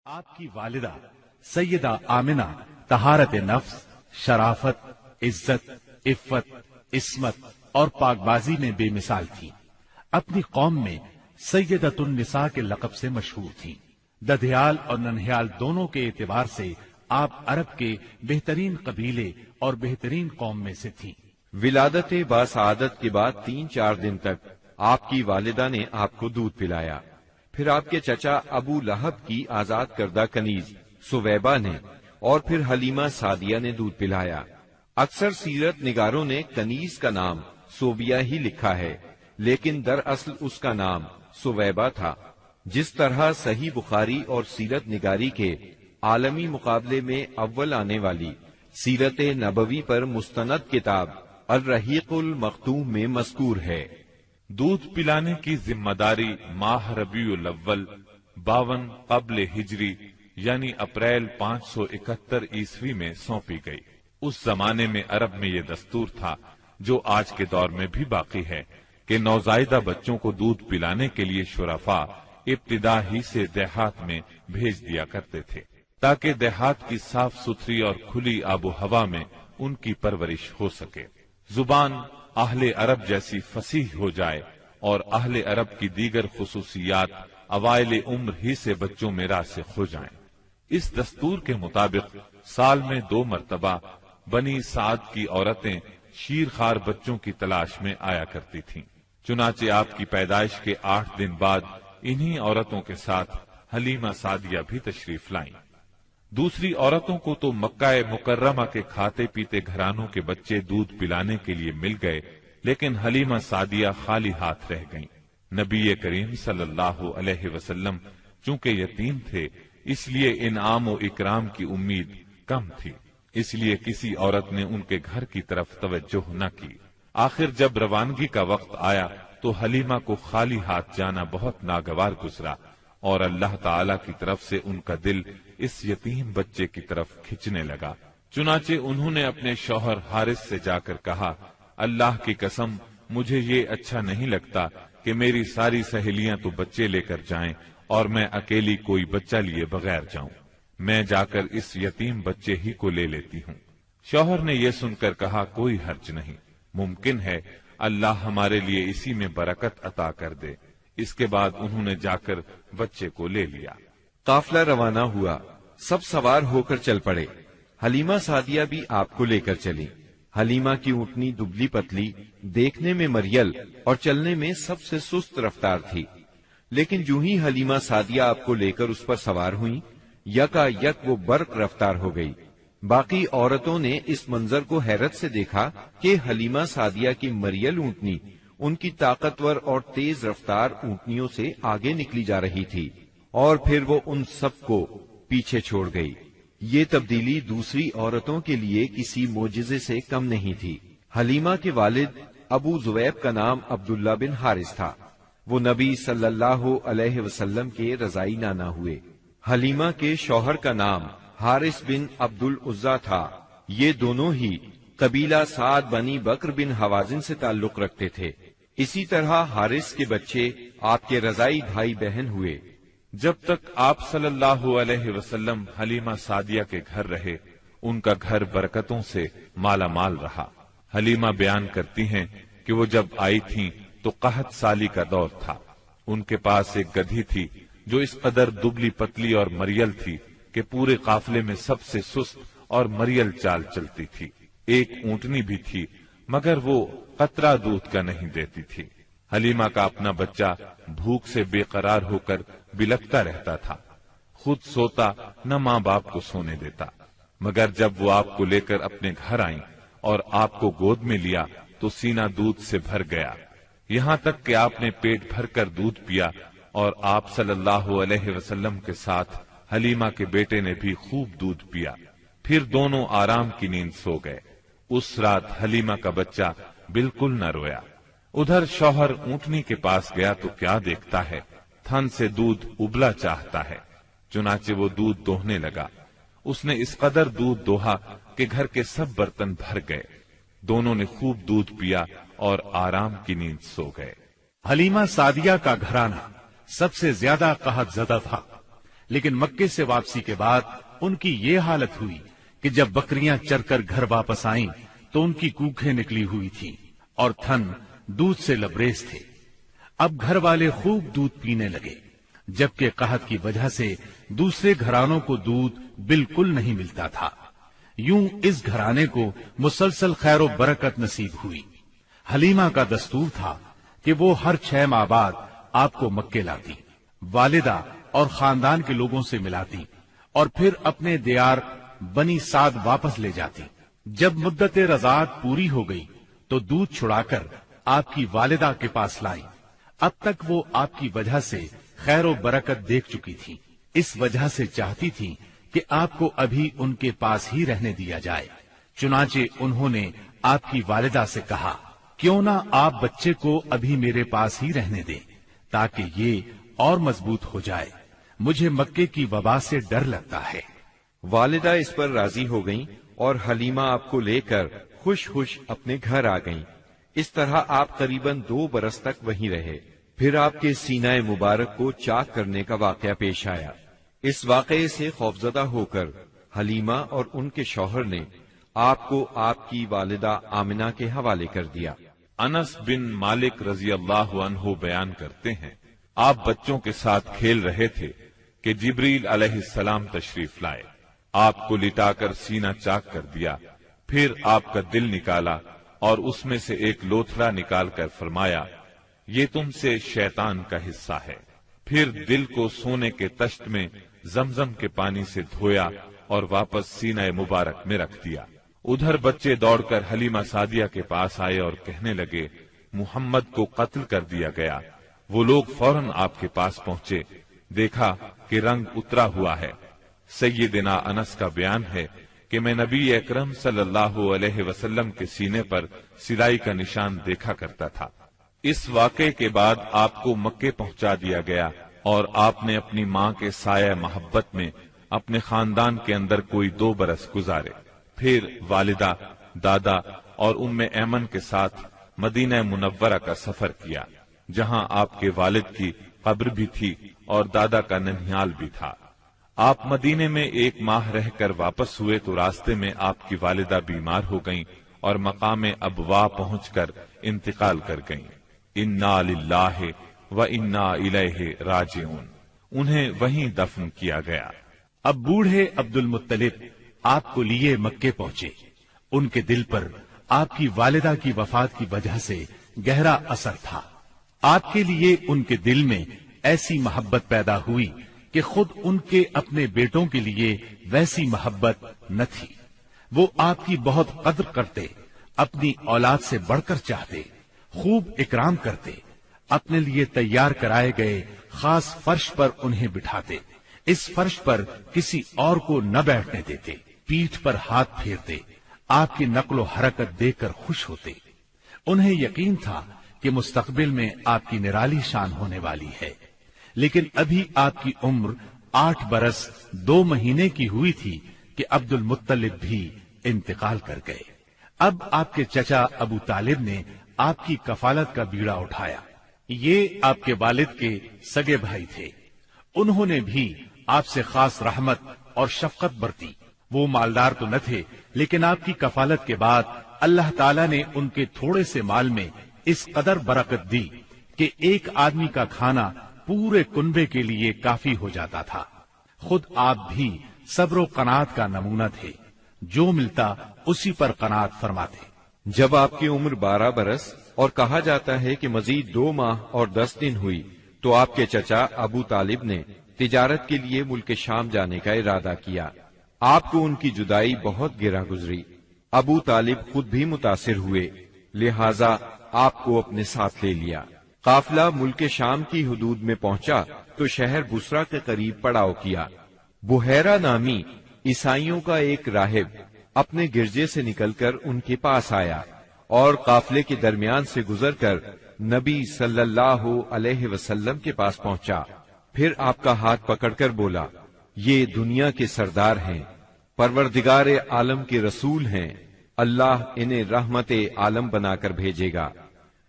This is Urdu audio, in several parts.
آپ کی والدہ سیدہ آمنہ طہارت نفس، شرافت، عزت، عفت، عصمت اور پاکبازی میں بے مثال تھی۔ اپنی قوم میں سیدۃ النساء کے لقب سے مشہور تھی۔ ددھیال اور ننہیال دونوں کے اعتبار سے آپ عرب کے بہترین قبیلے اور بہترین قوم میں سے تھیں۔ ولادت باسعادت کے بعد 3-4 دن تک آپ کی والدہ نے آپ کو دودھ پلایا۔ پھر آپ کے چچا ابو لہب کی آزاد کردہ کنیز سویبہ نے اور پھر حلیمہ سعدیہ نے دودھ پلایا۔ اکثر سیرت نگاروں نے کنیز کا نام سوبیہ ہی لکھا ہے، لیکن دراصل اس کا نام سویبہ تھا۔ جس طرح صحیح بخاری اور سیرت نگاری کے عالمی مقابلے میں اول آنے والی سیرت نبوی پر مستند کتاب الرحیق المختوم میں مذکور ہے۔ دودھ پلانے کی ذمہ داری ماہ ربیع الاول 52 قبل ہجری یعنی اپریل 571 عیسوی میں سونپی گئی۔ اس زمانے میں عرب میں یہ دستور تھا جو آج کے دور میں بھی باقی ہے کہ نوزائیدہ بچوں کو دودھ پلانے کے لیے شرفاء ابتدا ہی سے دیہات میں بھیج دیا کرتے تھے تاکہ دیہات کی صاف ستھری اور کھلی آب و ہوا میں ان کی پرورش ہو سکے، زبان اہل عرب جیسی فصیح ہو جائے اور اہل عرب کی دیگر خصوصیات اوائل عمر ہی سے بچوں میں راسخ ہو جائیں۔ اس دستور کے مطابق سال میں 2 مرتبہ بنی سعد کی عورتیں شیرخوار بچوں کی تلاش میں آیا کرتی تھیں۔ چنانچہ آپ کی پیدائش کے 8 دن بعد انہی عورتوں کے ساتھ حلیمہ سعدیہ بھی تشریف لائیں۔ دوسری عورتوں کو تو مکہ مکرمہ کے کھاتے پیتے گھرانوں کے بچے دودھ پلانے کے لیے مل گئے، لیکن حلیمہ سعدیہ خالی ہاتھ رہ گئیں۔ نبی کریم صلی اللہ علیہ وسلم چونکہ یتیم تھے، اس لیے انعام و اکرام کی امید کم تھی، اس لیے کسی عورت نے ان کے گھر کی طرف توجہ نہ کی۔ آخر جب روانگی کا وقت آیا تو حلیمہ کو خالی ہاتھ جانا بہت ناگوار گزرا اور اللہ تعالی کی طرف سے ان کا دل اس یتیم بچے کی طرف کھنچنے لگا۔ چنانچہ انہوں نے اپنے شوہر حارث سے جا کر کہا، اللہ کی قسم مجھے یہ اچھا نہیں لگتا کہ میری ساری سہیلیاں تو بچے لے کر جائیں اور میں اکیلی کوئی بچہ لیے بغیر جاؤں، میں جا کر اس یتیم بچے ہی کو لے لیتی ہوں۔ شوہر نے یہ سن کر کہا، کوئی حرج نہیں، ممکن ہے اللہ ہمارے لیے اسی میں برکت عطا کر دے۔ اس کے بعد انہوں نے جا کر بچے کو لے لیا۔ قافلہ روانہ ہوا، سب سوار ہو کر چل پڑے۔ حلیمہ سعدیہ بھی آپ کو لے کر چلی۔ حلیمہ کی اونٹنی دبلی پتلی، دیکھنے میں مریل اور چلنے میں سب سے سست رفتار تھی، لیکن جو ہی حلیمہ سعدیہ آپ کو لے کر اس پر سوار ہوئیں، یکا یک وہ برق رفتار ہو گئی۔ باقی عورتوں نے اس منظر کو حیرت سے دیکھا کہ حلیمہ سعدیہ کی مریل اونٹنی ان کی طاقتور اور تیز رفتار اونٹنیوں سے آگے نکلی جا رہی تھی، اور پھر وہ ان سب کو پیچھے چھوڑ گئی۔ یہ تبدیلی دوسری عورتوں کے لیے کسی معجزے سے کم نہیں تھی۔ حلیمہ کے والد ابو زویب کا نام عبداللہ بن حارث تھا، وہ نبی صلی اللہ علیہ وسلم کے رضائی نانا ہوئے۔ حلیمہ کے شوہر کا نام حارث بن عبد العزیٰ تھا، یہ دونوں ہی قبیلہ سعد بنی بکر بن حوازن سے تعلق رکھتے تھے۔ اسی طرح حارث کے بچے آپ کے رضائی بھائی بہن ہوئے۔ جب تک آپ صلی اللہ علیہ وسلم حلیمہ سعدیہ کے گھر رہے، ان کا گھر برکتوں سے مالا مال رہا۔ حلیمہ بیان کرتی ہیں کہ وہ جب آئی تھیں تو قحط سالی کا دور تھا۔ ان کے پاس ایک گدھی تھی جو اس قدر دبلی پتلی اور مریل تھی کہ پورے قافلے میں سب سے سست اور مریل چال چلتی تھی۔ ایک اونٹنی بھی تھی مگر وہ قطرہ دودھ کا نہیں دیتی تھی۔ حلیمہ کا اپنا بچہ بھوک سے بے قرار ہو کر بلکتا رہتا تھا، خود سوتا نہ ماں باپ کو سونے دیتا، مگر جب وہ آپ کو لے کر اپنے گھر آئیں اور آپ کو گود میں لیا تو سینہ دودھ سے بھر گیا، یہاں تک کہ آپ نے پیٹ بھر کر دودھ پیا، اور آپ صلی اللہ علیہ وسلم کے ساتھ حلیمہ کے بیٹے نے بھی خوب دودھ پیا۔ پھر دونوں آرام کی نیند سو گئے۔ اس رات حلیمہ کا بچہ بالکل نہ رویا۔ ادھر شوہر اونٹنی کے پاس گیا تو کیا دیکھتا ہے، تھن سے دودھ ابلا چاہتا ہے، چنانچہ وہ دودھ دوہنے لگا۔ اس نے اس قدر دودھ دوہا کہ گھر کے سب برتن بھر گئے۔ دونوں نے خوب دودھ پیا اور آرام کی نیند سو گئے۔ حلیمہ سعدیہ کا گھرانہ سب سے زیادہ قحط زدہ تھا، لیکن مکے سے واپسی کے بعد ان کی یہ حالت ہوئی کہ جب بکریاں چر کر گھر واپس آئیں تو ان کی کوکھیں نکلی ہوئی تھیں اور تھن دودھ سے لبریز تھے۔ اب گھر والے خوب دودھ پینے لگے، جبکہ قحط کی وجہ سے دوسرے گھرانوں کو دودھ بالکل نہیں ملتا تھا۔ یوں اس گھرانے کو مسلسل خیر و برکت نصیب ہوئی۔ حلیمہ کا دستور تھا کہ وہ ہر 6 ماہ بعد آپ کو مکے لاتی، والدہ اور خاندان کے لوگوں سے ملاتی اور پھر اپنے دیار بنی سعد واپس لے جاتی۔ جب مدت رضاعت پوری ہو گئی تو دودھ چھڑا کر آپ کی والدہ کے پاس لائی۔ اب تک وہ آپ کی وجہ سے خیر و برکت دیکھ چکی تھی، اس وجہ سے چاہتی تھی کہ آپ کو ابھی ان کے پاس ہی رہنے دیا جائے۔ چنانچہ انہوں نے آپ کی والدہ سے کہا، کیوں نہ آپ بچے کو ابھی میرے پاس ہی رہنے دیں تاکہ یہ اور مضبوط ہو جائے، مجھے مکے کی وبا سے ڈر لگتا ہے۔ والدہ اس پر راضی ہو گئیں اور حلیمہ آپ کو لے کر خوش خوش اپنے گھر آ گئیں۔ اس طرح آپ قریباً 2 برس تک وہیں رہے۔ پھر آپ کے سینہ مبارک کو چاک کرنے کا واقعہ پیش آیا۔ اس واقعے سے خوفزدہ ہو کر حلیمہ اور ان کے شوہر نے آپ کو آپ کی والدہ آمنہ کے حوالے کر دیا۔ انس بن مالک رضی اللہ عنہ بیان کرتے ہیں، آپ بچوں کے ساتھ کھیل رہے تھے کہ جبریل علیہ السلام تشریف لائے، آپ کو لٹا کر سینہ چاک کر دیا، پھر آپ کا دل نکالا اور اس میں سے ایک لوتھڑا نکال کر فرمایا، یہ تم سے شیطان کا حصہ ہے۔ پھر دل کو سونے کے تشت میں زمزم کے پانی سے دھویا اور واپس سینہ مبارک میں رکھ دیا۔ ادھر بچے دوڑ کر حلیمہ سعدیہ کے پاس آئے اور کہنے لگے، محمد کو قتل کر دیا گیا۔ وہ لوگ فوراً آپ کے پاس پہنچے، دیکھا کہ رنگ اترا ہوا ہے۔ سیدنا انس کا بیان ہے کہ میں نبی اکرم صلی اللہ علیہ وسلم کے سینے پر سلائی کا نشان دیکھا کرتا تھا۔ اس واقعے کے بعد آپ کو مکے پہنچا دیا گیا اور آپ نے اپنی ماں کے سایہ محبت میں اپنے خاندان کے اندر کوئی 2 برس گزارے۔ پھر والدہ، دادا اور ام ایمن کے ساتھ مدینہ منورہ کا سفر کیا، جہاں آپ کے والد کی قبر بھی تھی اور دادا کا ننھیال بھی تھا۔ آپ مدینے میں 1 ماہ رہ کر واپس ہوئے تو راستے میں آپ کی والدہ بیمار ہو گئیں اور مقام ابوا پہنچ کر انتقال کر گئیں۔ انا للہ و انا الیہ راجعون، انہیں وہیں دفن کیا گیا۔ اب بوڑھے عبد المطلب آپ کو لیے مکے پہنچے۔ ان کے دل پر آپ کی والدہ کی وفات کی وجہ سے گہرا اثر تھا۔ آپ کے لیے ان کے دل میں ایسی محبت پیدا ہوئی کہ خود ان کے اپنے بیٹوں کے لیے ویسی محبت نہ تھی۔ وہ آپ کی بہت قدر کرتے، اپنی اولاد سے بڑھ کر چاہتے، خوب اکرام کرتے، اپنے لیے تیار کرائے گئے خاص فرش پر انہیں بٹھاتے، اس فرش پر کسی اور کو نہ بیٹھنے دیتے، پیٹھ پر ہاتھ پھیرتے، آپ کی نقل و حرکت دیکھ کر خوش ہوتے۔ انہیں یقین تھا کہ مستقبل میں آپ کی نرالی شان ہونے والی ہے، لیکن ابھی آپ کی عمر 8 برس 2 مہینے کی ہوئی تھی کہ عبد المطلب بھی انتقال کر گئے۔ اب آپ کے چچا ابو طالب نے آپ کی کفالت کا بیڑا اٹھایا۔ یہ آپ کے والد کے سگے بھائی تھے، انہوں نے بھی آپ سے خاص رحمت اور شفقت برتی۔ وہ مالدار تو نہ تھے، لیکن آپ کی کفالت کے بعد اللہ تعالیٰ نے ان کے تھوڑے سے مال میں اس قدر برکت دی کہ ایک آدمی کا کھانا پورے کنبے کے لیے کافی ہو جاتا تھا۔ خود آپ بھی صبر و قناعت کا نمونہ تھے، جو ملتا اسی پر قناعت فرماتے۔ جب آپ کی عمر 12 برس اور کہا جاتا ہے کہ مزید 2 ماہ اور 10 دن ہوئی تو آپ کے چچا ابو طالب نے تجارت کے لیے ملک شام جانے کا ارادہ کیا۔ آپ کو ان کی جدائی بہت گراں گزری۔ ابو طالب خود بھی متاثر ہوئے، لہذا آپ کو اپنے ساتھ لے لیا۔ قافلہ ملک شام کی حدود میں پہنچا تو شہر بصرہ کے قریب پڑاؤ کیا۔ بحیرہ نامی عیسائیوں کا ایک راہب اپنے گرجے سے نکل کر ان کے پاس آیا اور قافلے کے درمیان سے گزر کر نبی صلی اللہ علیہ وسلم کے پاس پہنچا۔ پھر آپ کا ہاتھ پکڑ کر بولا، یہ دنیا کے سردار ہیں، پروردگار عالم کے رسول ہیں، اللہ انہیں رحمت عالم بنا کر بھیجے گا،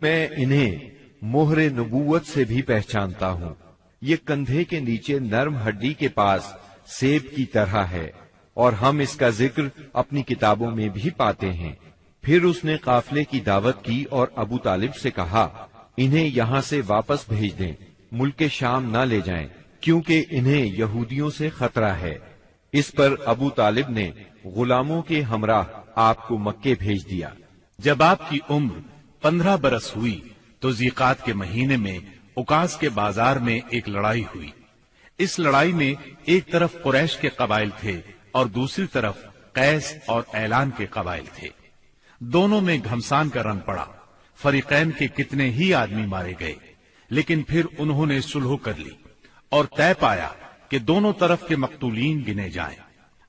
میں انہیں مہر نبوت سے بھی پہچانتا ہوں، یہ کندھے کے نیچے نرم ہڈی کے پاس سیب کی طرح ہے، اور ہم اس کا ذکر اپنی کتابوں میں بھی پاتے ہیں۔ پھر اس نے قافلے کی دعوت کی اور ابو طالب سے کہا انہیں یہاں سے واپس بھیج دیں، ملک شام نہ لے جائیں، کیونکہ انہیں یہودیوں سے خطرہ ہے۔ اس پر ابو طالب نے غلاموں کے ہمراہ آپ کو مکے بھیج دیا۔ جب آپ کی عمر 15 برس ہوئی تو ذیقات کے مہینے میں اوکاس کے بازار میں ایک لڑائی ہوئی۔ اس لڑائی میں ایک طرف قریش کے قبائل تھے اور دوسری طرف قیس اور اعلان کے قبائل تھے۔ دونوں میں گھمسان کا رنگ پڑا، فریقین کے کتنے ہی آدمی مارے گئے، لیکن پھر انہوں نے صلح کر لی اور طے پایا کہ دونوں طرف کے مقتولین گنے جائیں،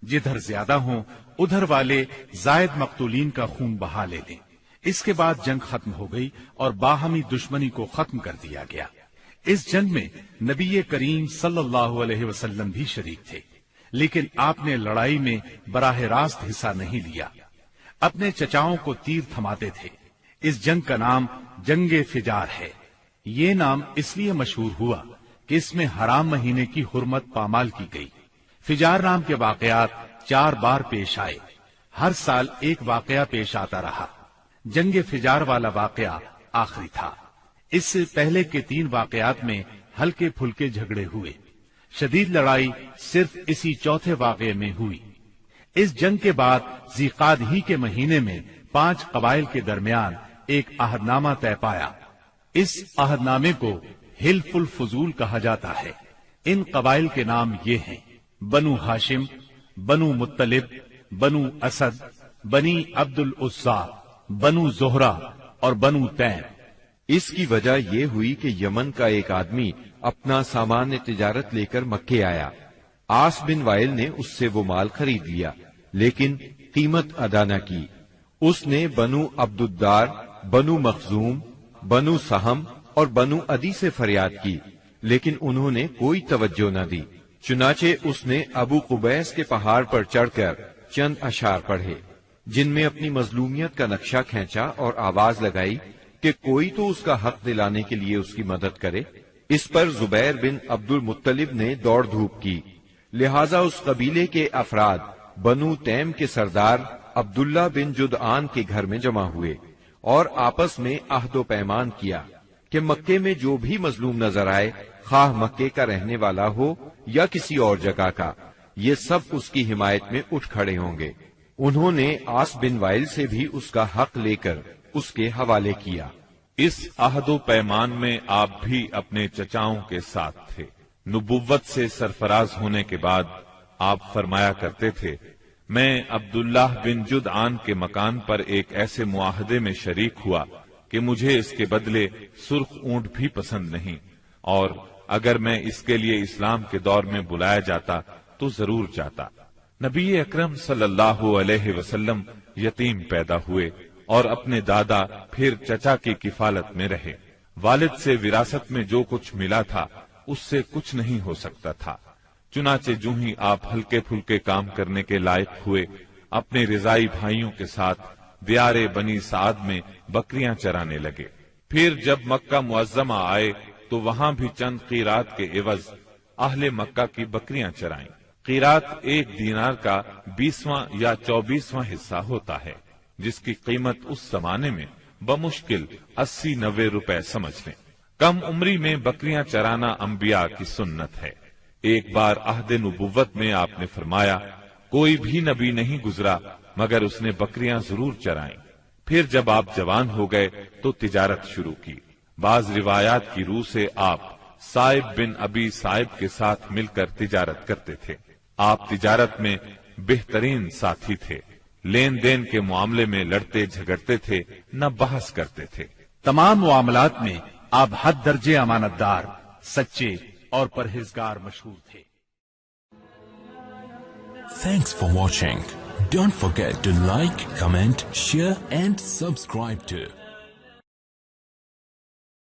جدھر زیادہ ہوں ادھر والے زائد مقتولین کا خون بہا لے لیں۔ اس کے بعد جنگ ختم ہو گئی اور باہمی دشمنی کو ختم کر دیا گیا۔ اس جنگ میں نبی کریم صلی اللہ علیہ وسلم بھی شریک تھے، لیکن آپ نے لڑائی میں براہ راست حصہ نہیں لیا، اپنے چچاؤں کو تیر تھماتے تھے۔ اس جنگ کا نام جنگ فجار ہے۔ یہ نام اس لیے مشہور ہوا کہ اس میں حرام مہینے کی حرمت پامال کی گئی۔ فجار نام کے واقعات 4 بار پیش آئے، ہر سال ایک واقعہ پیش آتا رہا۔ جنگ فجار والا واقعہ آخری تھا۔ اس سے پہلے کے 3 واقعات میں ہلکے پھلکے جھگڑے ہوئے، شدید لڑائی صرف اسی چوتھے واقعے میں ہوئی۔ اس جنگ کے بعد ذیقعد ہی کے مہینے میں 5 قبائل کے درمیان ایک عہد نامہ طے پایا۔ اس عہد نامے کو حلف الفضول کہا جاتا ہے۔ ان قبائل کے نام یہ ہیں: بنو ہاشم، بنو مطلب، بنو اسد، بنی عبد العزا، بنو زہرہ اور بنو تیم۔ اس کی وجہ یہ ہوئی کہ یمن کا ایک آدمی اپنا سامان تجارت لے کر مکے آیا۔ عاص بن وائل نے اس سے وہ مال خرید لیا، لیکن قیمت ادا نہ کی۔ اس نے بنو عبد الدار، بنو مخزوم، بنو سہم اور بنو عدی سے فریاد کی، لیکن انہوں نے کوئی توجہ نہ دی۔ چنانچہ اس نے ابو قبیس کے پہاڑ پر چڑھ کر چند اشعار پڑھے، جن میں اپنی مظلومیت کا نقشہ کھینچا اور آواز لگائی کہ کوئی تو اس کا حق دلانے کے لیے اس کی مدد کرے۔ اس پر زبیر بن عبد المطلب نے دوڑ دھوپ کی، لہذا اس قبیلے کے افراد بنو تیم کے سردار عبداللہ بن جدعان کے گھر میں جمع ہوئے اور آپس میں عہد و پیمان کیا کہ مکے میں جو بھی مظلوم نظر آئے، خواہ مکے کا رہنے والا ہو یا کسی اور جگہ کا، یہ سب اس کی حمایت میں اٹھ کھڑے ہوں گے۔ انہوں نے عاص بن وائل سے بھی اس کا حق لے کر اس کے حوالے کیا۔ اس عہد و پیمان میں آپ بھی اپنے چچاؤں کے ساتھ تھے۔ نبوت سے سرفراز ہونے کے بعد آپ فرمایا کرتے تھے، میں عبداللہ بن جدعان کے مکان پر ایک ایسے معاہدے میں شریک ہوا کہ مجھے اس کے بدلے سرخ اونٹ بھی پسند نہیں، اور اگر میں اس کے لیے اسلام کے دور میں بلایا جاتا تو ضرور جاتا۔ نبی اکرم صلی اللہ علیہ وسلم یتیم پیدا ہوئے اور اپنے دادا پھر چچا کی کفالت میں رہے۔ والد سے وراثت میں جو کچھ ملا تھا اس سے کچھ نہیں ہو سکتا تھا۔ چنانچہ جو ہی آپ ہلکے پھلکے کام کرنے کے لائق ہوئے، اپنے رضائی بھائیوں کے ساتھ دیار بنی سعد میں بکریاں چرانے لگے۔ پھر جب مکہ معظمہ آئے تو وہاں بھی چند قیرات کے عوض اہل مکہ کی بکریاں چرائیں۔ قیرات 1 دینار کا 20واں یا 24واں حصہ ہوتا ہے، جس کی قیمت اس زمانے میں بمشکل 80-90 روپے سمجھ لیں۔ کم عمری میں بکریاں چرانا انبیاء کی سنت ہے۔ ایک بار عہد نبوت میں آپ نے فرمایا، کوئی بھی نبی نہیں گزرا مگر اس نے بکریاں ضرور چرائیں۔ پھر جب آپ جوان ہو گئے تو تجارت شروع کی۔ بعض روایات کی روح سے آپ صائب بن ابی صائب کے ساتھ مل کر تجارت کرتے تھے۔ آپ تجارت میں بہترین ساتھی تھے، لین دین کے معاملے میں لڑتے جھگڑتے تھے، نہ بحث کرتے تھے۔ تمام معاملات میں آپ حد درجے امانت دار، سچے اور پرہیزگار مشہور تھے۔ Thanks for watching. Don't forget to like, comment, share and subscribe to